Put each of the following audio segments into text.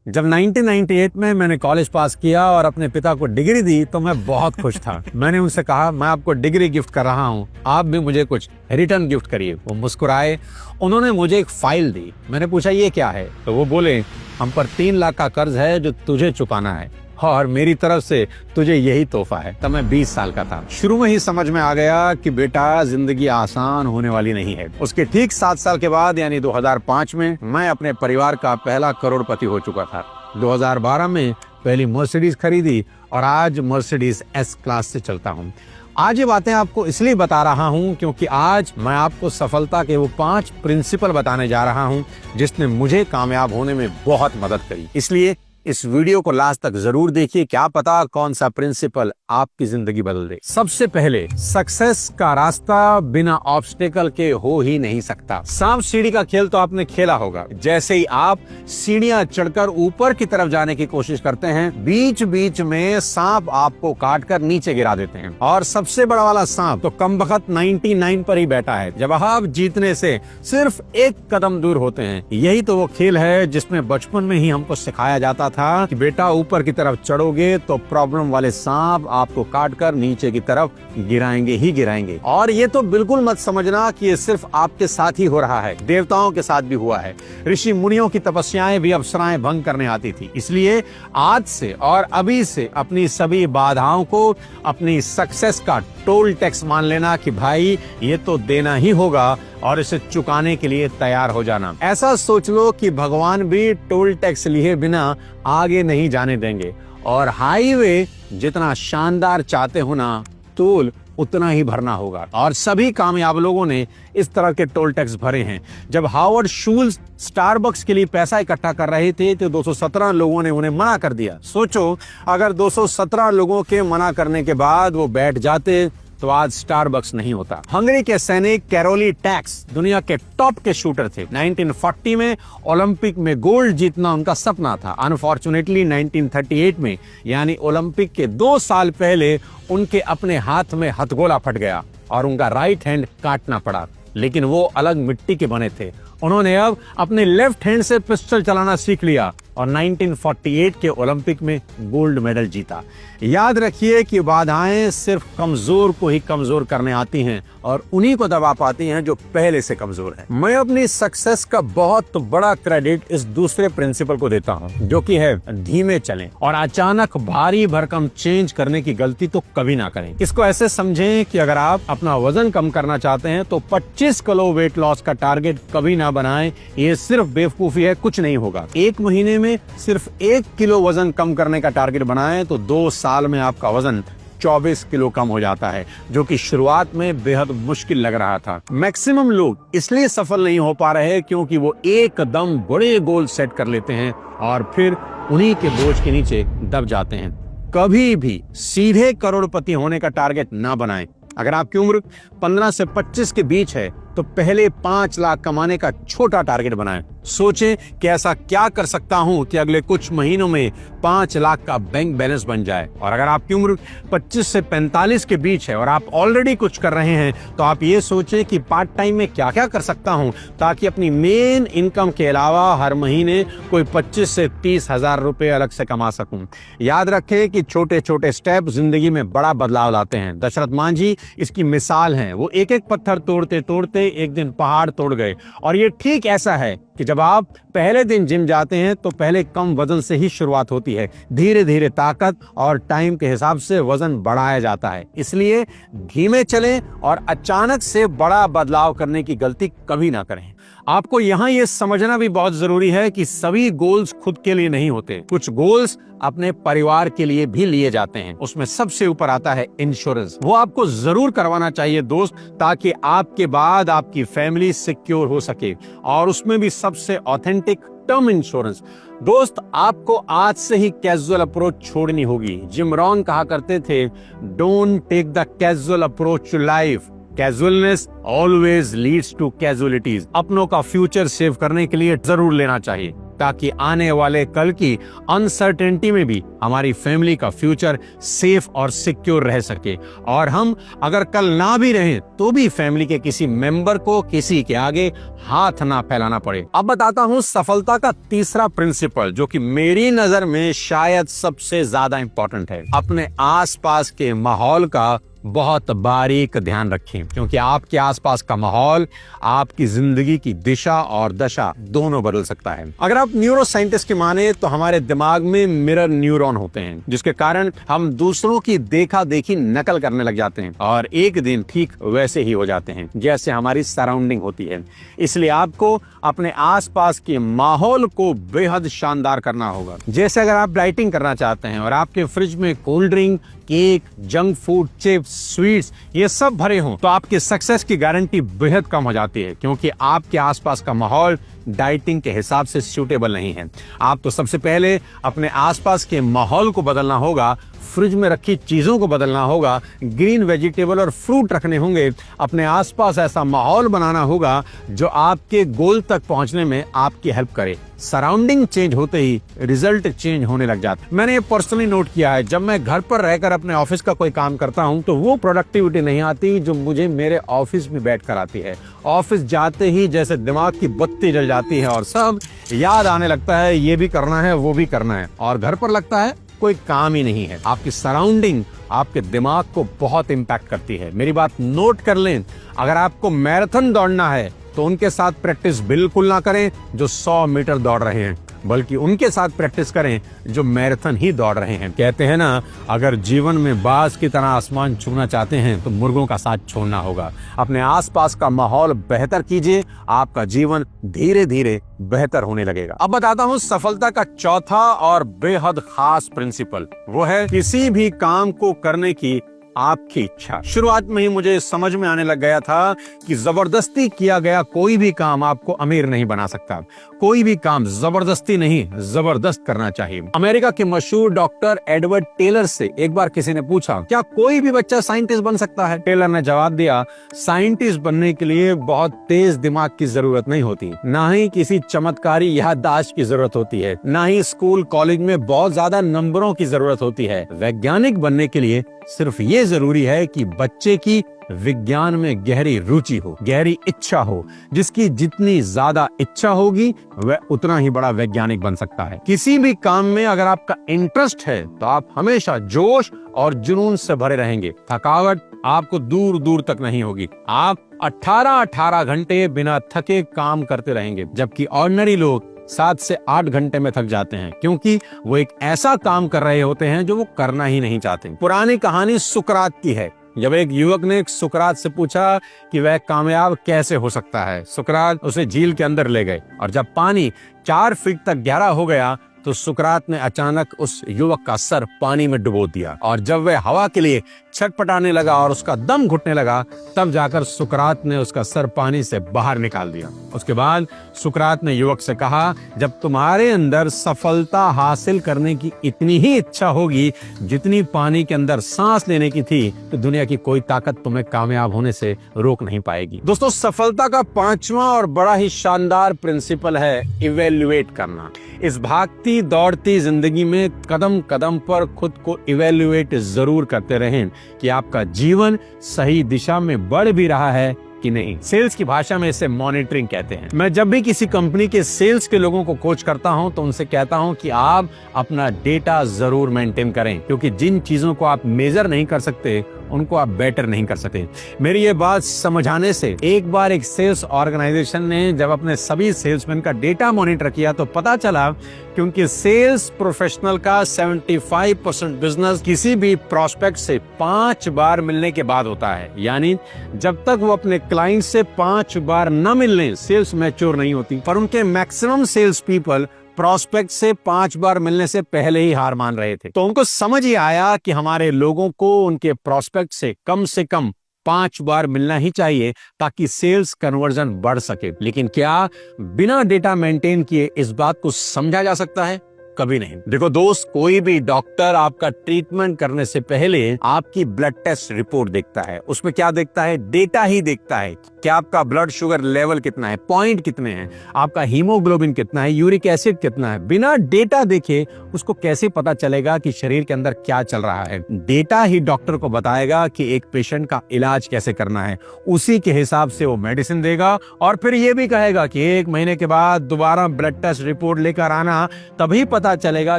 जब 1998 में मैंने कॉलेज पास किया और अपने पिता को डिग्री दी तो मैं बहुत खुश था। मैंने उनसे कहा, मैं आपको डिग्री गिफ्ट कर रहा हूँ, आप भी मुझे कुछ रिटर्न गिफ्ट करिए। वो मुस्कुराए, उन्होंने मुझे एक फाइल दी। मैंने पूछा, ये क्या है? तो वो बोले, हम पर 3 लाख का कर्ज है जो तुझे चुकाना है और मेरी तरफ से तुझे यही तोहफा है। तब मैं 20 साल का था। शुरू में ही समझ में आ गया कि बेटा, जिंदगी आसान होने वाली नहीं है। उसके ठीक 7 साल के बाद यानी 2005 में मैं अपने परिवार का पहला करोड़पति हो चुका था। 2012 में पहली मर्सिडीज खरीदी और आज मर्सिडीज एस क्लास से चलता हूँ। आज ये बातें आपको इसलिए बता रहा हूँ क्योंकि आज मैं आपको सफलता के वो 5 प्रिंसिपल बताने जा रहा हूँ जिसने मुझे कामयाब होने में बहुत मदद करी। इसलिए इस वीडियो को लास्ट तक जरूर देखिए, क्या पता कौन सा प्रिंसिपल आपकी जिंदगी बदल दे। सबसे पहले, सक्सेस का रास्ता बिना ऑब्स्टेकल के हो ही नहीं सकता। सांप सीढ़ी का खेल तो आपने खेला होगा। जैसे ही आप सीढ़ियां चढ़कर ऊपर की तरफ जाने की कोशिश करते हैं, बीच बीच में सांप आपको काटकर नीचे गिरा देते हैं। और सबसे बड़ा वाला सांप तो कमबख्त 99 पर ही बैठा है जब आप जीतने से सिर्फ 1 कदम दूर होते हैं। यही तो वो खेल है जिसमें बचपन में ही हमको सिखाया जाता था कि बेटा, ऊपर की तरफ चढ़ोगे तो प्रॉब्लम वाले सांप आपको काटकर नीचे की तरफ गिराएंगे ही गिराएंगे। और ये तो बिल्कुल मत समझना कि ये सिर्फ आपके साथ ही हो रहा है, देवताओं के साथ भी हुआ है। ऋषि मुनियों की तपस्याएं भी अप्सराएं भंग करने आती थी। इसलिए आज से और अभी से अपनी सभी बाधाओं को अपनी सक्सेस का टोल टैक्स मान लेना कि भाई, ये तो देना ही होगा और इसे चुकाने के लिए तैयार हो जाना। ऐसा सोच लो कि भगवान भी टोल टैक्स लिए बिना आगे नहीं जाने देंगे। और हाईवे जितना शानदार चाहते हो ना, टोल उतना ही भरना होगा। और सभी कामयाब लोगों ने इस तरह के टोल टैक्स भरे हैं। जब हावर्ड शूल्स स्टारबक्स के लिए पैसा इकट्ठा कर रहे थे तो 217 लोगों ने उन्हें मना कर दिया। सोचो, अगर 217 लोगों के मना करने के बाद वो बैठ जाते तो आज स्टारबक्स नहीं होता। हंगरी के सैनिक कैरोली टैक्स दुनिया के टॉप के शूटर थे। 1940 में ओलंपिक में गोल्ड जीतना उनका सपना था। अनफॉर्चुनेटली 1938 में यानी ओलंपिक के 2 साल पहले उनके अपने हाथ में हथगोला फट गया और उनका राइट हैंड काटना पड़ा। लेकिन वो अलग मिट्टी के बने थे। उन्होंने अब अपने लेफ्ट हैंड से पिस्टल चलाना सीख लिया और 1948 के ओलंपिक में गोल्ड मेडल जीता। याद रखिए कि बाधाएं सिर्फ कमजोर को ही कमजोर करने आती हैं और उन्हीं को दबा पाती हैं जो पहले से कमजोर है। मैं अपनी सक्सेस का बहुत बड़ा क्रेडिट इस दूसरे प्रिंसिपल को देता हूं, जो कि है धीमे चलें और अचानक भारी भरकम चेंज करने की गलती तो कभी ना करें। इसको ऐसे समझें कि अगर आप अपना वजन कम करना चाहते हैं तो 25 किलो वेट लॉस का टारगेट कभी ना बनाएं। ये सिर्फ बेवकूफी है, कुछ नहीं होगा। 1 महीने में सिर्फ 1 किलो वजन कम करने का टारगेट बनाएं तो 2 साल में आपका वजन 24 किलो कम हो जाता है, जो कि शुरुआत में बेहद मुश्किल लग रहा था। मैक्सिमम लोग इसलिए सफल नहीं हो पा रहे क्योंकि वो एकदम बड़े गोल सेट कर लेते हैं और फिर उन्हीं के बोझ के नीचे दब जाते हैं। कभी भी सीधे करोड़पति होने का टारगेट ना बनाएं। अगर आपकी उम्र 15 से 25 के बीच है तो पहले 5 लाख कमाने का छोटा टारगेट बनाएं। सोचें कि ऐसा क्या कर सकता हूं कि अगले कुछ महीनों में 5 लाख का बैंक बैलेंस बन जाए। और अगर आपकी उम्र 25 से 45 के बीच है और आप ऑलरेडी कुछ कर रहे हैं तो आप ये सोचें कि पार्ट टाइम में क्या क्या कर सकता हूं ताकि अपनी मेन इनकम के अलावा हर महीने कोई 25 से 30 हजार रुपए अलग से कमा सकूं। याद रखें कि छोटे छोटे स्टेप जिंदगी में बड़ा बदलाव लाते हैं। दशरथ मांझी इसकी मिसाल हैं। वो एक एक पत्थर तोड़ते तोड़ते एक दिन पहाड़ तोड़ गए। और ये ठीक ऐसा है कि जब आप पहले दिन जिम जाते हैं तो पहले कम वजन से ही शुरुआत होती है। धीरे धीरे ताकत और टाइम के हिसाब से वजन बढ़ाया जाता है। इसलिए धीमे चलें और अचानक से बड़ा बदलाव करने की गलती कभी ना करें। आपको यहाँ ये समझना भी बहुत जरूरी है कि सभी गोल्स खुद के लिए नहीं होते। कुछ गोल्स अपने परिवार के लिए भी लिए जाते हैं। उसमें सबसे ऊपर आता है इंश्योरेंस। वो आपको जरूर करवाना चाहिए दोस्त, ताकि आपके बाद आपकी फैमिली सिक्योर हो सके। और उसमें भी सबसे ऑथेंटिक टर्म इंश्योरेंस। दोस्त, आपको आज से ही कैजुअल अप्रोच छोड़नी होगी। जिम रॉन कहा करते थे, don't take the casual approach to life, casualness always leads to casualties. अपनों का फ्यूचर सेव करने के लिए जरूर लेना चाहिए। ताकि आने वाले कल की अनसर्टेनिटी में भी हमारी फैमिली का फ्यूचर सेफ और सिक्योर रह सके, और हम अगर कल ना भी रहें तो भी फैमिली के किसी मेंबर को किसी के आगे हाथ ना फैलाना पड़े। अब बताता हूं सफलता का तीसरा प्रिंसिपल, जो कि मेरी नजर में शायद सबसे ज्यादा इंपॉर्टेंट है। अपने आसपास के माहौल का बहुत बारीक ध्यान रखें, क्योंकि आपके आसपास का माहौल आपकी जिंदगी की दिशा और दशा दोनों बदल सकता है। अगर आप न्यूरो साइंटिस्ट की माने तो हमारे दिमाग में मिरर न्यूरॉन होते हैं, जिसके कारण हम दूसरों की देखा देखी नकल करने लग जाते हैं और एक दिन ठीक वैसे ही हो जाते हैं जैसे हमारी सराउंडिंग होती है। इसलिए आपको अपने आसपास के माहौल को बेहद शानदार करना होगा। जैसे अगर आप डाइटिंग करना चाहते हैं और आपके फ्रिज में cold drink, cake, junk food, chips, sweets ये सब भरे हों, तो आपकी सक्सेस की गारंटी बेहद कम हो जाती है, क्योंकि आपके आसपास का माहौल डाइटिंग के हिसाब से सूटेबल नहीं है। आप तो सबसे पहले अपने आसपास के माहौल को बदलना होगा, फ्रिज में रखी चीजों को बदलना होगा, ग्रीन वेजिटेबल और फ्रूट रखने होंगे, अपने आसपास ऐसा माहौल बनाना होगा जो आपके गोल तक पहुंचने में आपकी हेल्प करे। सराउंडिंग चेंज होते ही रिजल्ट चेंज होने लग जाता है। मैंने ये पर्सनली नोट किया है, जब मैं घर पर रहकर अपने ऑफिस का कोई काम करता हूं तो वो प्रोडक्टिविटी नहीं आती जो मुझे मेरे ऑफिस में बैठकर आती है। ऑफिस जाते ही जैसे दिमाग की बत्ती जल जाती है और सब याद आने लगता है, ये भी करना है वो भी करना है, और घर पर लगता है कोई काम ही नहीं है। आपकी सराउंडिंग आपके दिमाग को बहुत इंपैक्ट करती है। मेरी बात नोट कर लें, अगर आपको मैराथन दौड़ना है तो उनके साथ प्रैक्टिस बिल्कुल ना करें जो 100 मीटर दौड़ रहे हैं, बल्कि उनके साथ प्रैक्टिस करें जो मैराथन ही दौड़ रहे हैं। कहते हैं ना, अगर जीवन में बाज की तरह आसमान छूना चाहते हैं तो मुर्गों का साथ छोड़ना होगा। अपने आसपास का माहौल बेहतर कीजिए, आपका जीवन धीरे धीरे बेहतर होने लगेगा। अब बताता हूँ सफलता का चौथा और बेहद खास प्रिंसिपल, वो है किसी भी काम को करने की आपकी इच्छा। शुरुआत में ही मुझे समझ में आने लग गया था कि जबरदस्ती किया गया कोई भी काम आपको अमीर नहीं बना सकता। कोई भी काम जबरदस्ती नहीं, जबरदस्त करना चाहिए। अमेरिका के मशहूर डॉक्टर एडवर्ड टेलर से एक बार किसी ने पूछा, क्या कोई भी बच्चा साइंटिस्ट बन सकता है? टेलर ने जवाब दिया, साइंटिस्ट बनने के लिए बहुत तेज दिमाग की जरूरत नहीं होती, ना ही किसी चमत्कारी याददाश्त की जरूरत होती है, ना ही स्कूल कॉलेज में बहुत ज्यादा नंबरों की जरूरत होती है। वैज्ञानिक बनने के लिए सिर्फ ये जरूरी है कि बच्चे की विज्ञान में गहरी रुचि हो, गहरी इच्छा हो। जिसकी जितनी ज्यादा इच्छा होगी वह उतना ही बड़ा वैज्ञानिक बन सकता है। किसी भी काम में अगर आपका इंटरेस्ट है तो आप हमेशा जोश और जुनून से भरे रहेंगे। थकावट आपको दूर दूर तक नहीं होगी। आप 18 घंटे बिना थके काम करते रहेंगे, जबकि ऑर्डिनरी लोग 7 से 8 घंटे में थक जाते हैं, क्योंकि वो एक ऐसा काम कर रहे होते हैं जो वो करना ही नहीं चाहते। पुरानी कहानी सुकरात की है। जब एक युवक ने सुकरात से पूछा कि वह कामयाब कैसे हो सकता है, सुकरात उसे झील के अंदर ले गए, और जब पानी 4 फीट तक गहरा हो गया तो सुकरात ने अचानक उस युवक का सर पानी में डुबो दिया, और जब वह हवा के लिए छटपटाने लगा और उसका दम घुटने लगा, तब जाकर सुकरात ने उसका सर पानी से बाहर निकाल दिया। उसके बाद सुकरात ने युवक से कहा, जब तुम्हारे अंदर सफलता हासिल करने की इतनी ही इच्छा होगी जितनी पानी के अंदर सांस लेने की थी, तो दुनिया की कोई ताकत तुम्हें कामयाब होने से रोक नहीं पाएगी। दोस्तों, सफलता का 5वां और बड़ा ही शानदार प्रिंसिपल है इवेल्युएट करना। इस भागती दौड़ती जिंदगी में कदम कदम पर खुद को इवेल्युएट जरूर करते रहें कि आपका जीवन सही दिशा में बढ़ भी रहा है कि नहीं। सेल्स की भाषा में इसे मॉनिटरिंग कहते हैं। मैं जब भी किसी कंपनी के सेल्स के लोगों को कोच करता हूं तो उनसे कहता हूं कि आप अपना डेटा जरूर मेंटेन करें, क्योंकि जिन चीजों को आप मेजर नहीं कर सकते उनको आप बेटर नहीं कर सकते। मेरी ये बात समझाने से एक बार एक सेल्स ऑर्गेनाइजेशन ने जब अपने सभी सेल्समैन का डेटा मॉनिटर किया तो पता चला, क्योंकि सेल्स प्रोफेशनल का 75% बिजनेस किसी भी प्रोस्पेक्ट से 5 बार मिलने के बाद होता है। यानी जब तक वो अपने क्लाइंट से 5 बार न मिलने, सेल्स मैच्योर नहीं होती। पर उनके मैक्सिमम सेल्स पीपल प्रोस्पेक्ट से 5 बार मिलने से पहले ही हार मान रहे थे। तो उनको समझ ही आया कि हमारे लोगों को उनके प्रोस्पेक्ट से कम 5 बार मिलना ही चाहिए ताकि सेल्स कन्वर्जन बढ़ सके। लेकिन क्या बिना डेटा मेंटेन किए इस बात को समझा जा सकता है? कभी नहीं। देखो दोस्त, कोई भी डॉक्टर आपका ट्रीटमेंट करने से पहले आपकी ब्लड टेस्ट रिपोर्ट देखता है। उसमें क्या देखता है? डेटा ही देखता है कि आपका ब्लड शुगर लेवल कितना है, पॉइंट कितने हैं, आपका हीमोग्लोबिन कितना है, यूरिक एसिड कितना है। बिना डेटा देखे उसको कैसे पता चलेगा कि शरीर के अंदर क्या चल रहा है? डेटा ही डॉक्टर को बताएगा कि एक पेशेंट का इलाज कैसे करना है। उसी के हिसाब से वो मेडिसिन देगा और फिर ये भी कहेगा कि 1 महीने के बाद दोबारा ब्लड टेस्ट रिपोर्ट लेकर आना, तभी पता चलेगा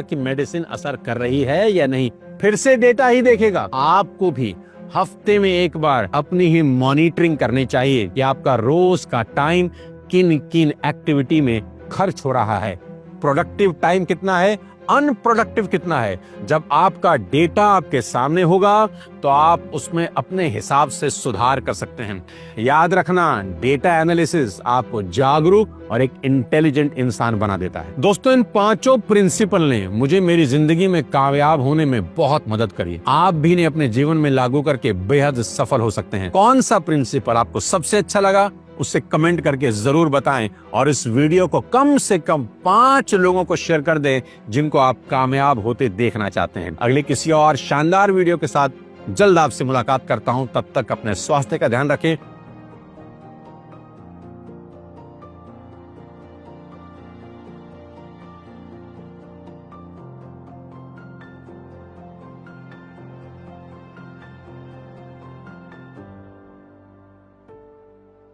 कि मेडिसिन असर कर रही है या नहीं। फिर से डेटा ही देखेगा। आपको भी हफ्ते में एक बार अपनी ही मॉनिटरिंग करनी चाहिए कि आपका रोज का टाइम किन किन एक्टिविटी में खर्च हो रहा है, प्रोडक्टिव टाइम कितना है, अनप्रोडक्टिव कितना है। जब आपका डेटा आपके सामने होगा तो आप उसमें अपने हिसाब से सुधार कर सकते हैं। याद रखना, डेटा एनालिसिस आपको जागरूक और एक इंटेलिजेंट इंसान बना देता है। दोस्तों, इन 5 प्रिंसिपल ने मुझे मेरी जिंदगी में कामयाब होने में बहुत मदद करी। आप भी इन्हें अपने जीवन में लागू करके बेहद सफल हो सकते हैं। कौन सा प्रिंसिपल आपको सबसे अच्छा लगा, उससे कमेंट करके जरूर बताएं और इस वीडियो को कम से कम 5 लोगों को शेयर कर दें जिनको आप कामयाब होते देखना चाहते हैं। अगले किसी और शानदार वीडियो के साथ जल्द आपसे मुलाकात करता हूं। तब तक अपने स्वास्थ्य का ध्यान रखें।